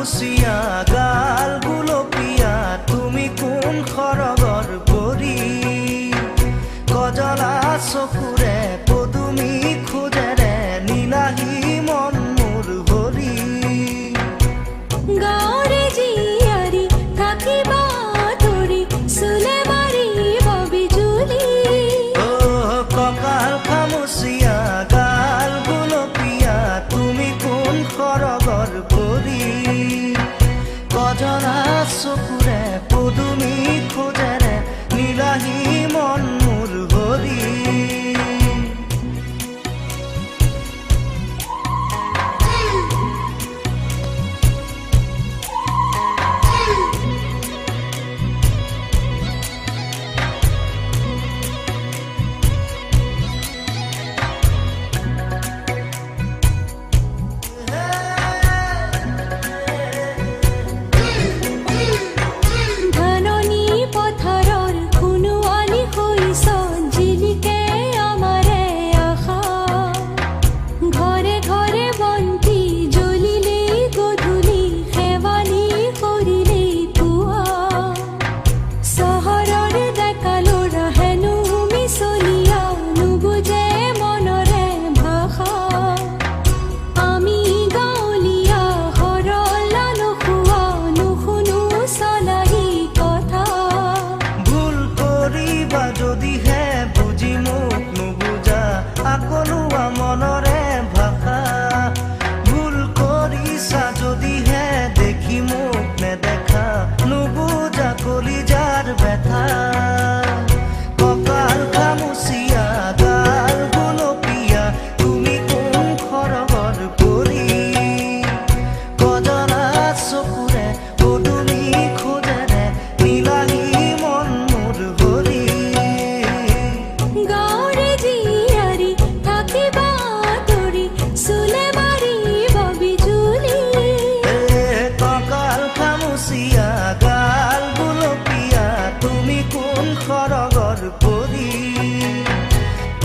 খামুচিয়া গাল গুলপীয়া তুমি কোন খৰগৰ পৰি কজলা চকুৰে পদুমি খোজেৰে নীলাহী মন মোৰ ভৰি গাঁৱৰে জীয়াৰী থাকিবা তৰি চুলে মাৰিব বিজুলী কঁকাল খামুচিয়া গাল গুলপীয়া তুমি কোন খৰগৰ পৰি কজলা চকুৰে পদুমি খোজেৰে নীলাহী মন মোৰ ভৰি ধাননি পথাৰৰ সোণোৱালী শস্য জিলিকে আমাৰে আশা ঘৰে ঘৰে বন্তি জ্বলিলেই গধূলি শেৱালি কৰিলেই পুৱা চহৰৰ ডেকা ল'ৰা হেনো মিছলীয়া নুবুজে মনৰে ভাষা আমি গাঁৱলীয়া সৰলা নোখোৱা নুশুনো চলাহী কথা ভুল কৰিবা যদিহে বুজি মোক নুবুজা আকলোৱা মনৰে ভাষা ভুল কৰিছা যদিহে দেখি মোক নেদেখা নুবুজা কলিজাৰ ব্যথা কঁকাল খামুচিয়া গাল গুলপীয়া তুমি কোন খৰগৰ পৰি কজলা চকুৰে পদুমি খোজেৰে নীলাহী মন মোৰ ভৰি গাঁৱৰে জীয়াৰী থাকিবা তৰি চুলে মাৰিব বিজুলী কঁকাল খামুচিয়া গাল গুলপীয়া তুমি কোন খৰগৰ পৰি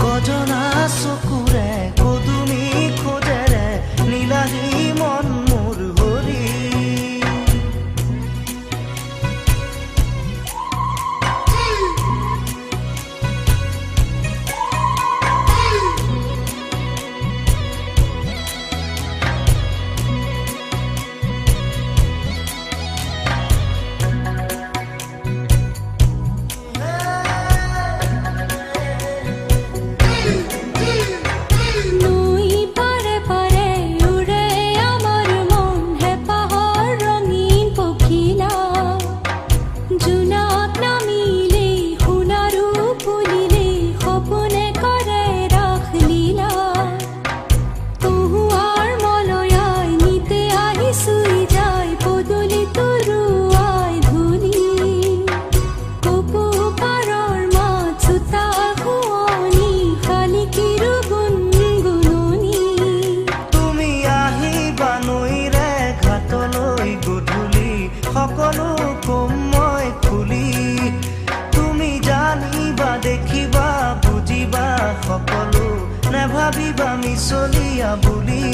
কজলা চকুৰে পদুমি খোজেৰে নীলাহী মন মোৰ ভৰি নৈ পাৰে পাৰে উৰে আমাৰ মন হেঁপাহৰ ৰঙীন পখিলা জোনাক নামিলেই সোণাৰু ফুলিলেই সপোনে কৰে ৰাসলীলা কহুৱাৰ মলয়াই নিতে আহি চুই যায় পদূলি তৰুৱাই ধূলি কপৌ পাৰৰ মাত চোতাল শুৱনি শালিকীৰো গুণগুণনি তুমি আহিবা নৈৰে ঘাটলৈ গধূলি সকলো কম মই খুলি তুমি জানিবা দেখিবা বুজিবা সকলো নেভাবিবা মিছলীয়া বুলি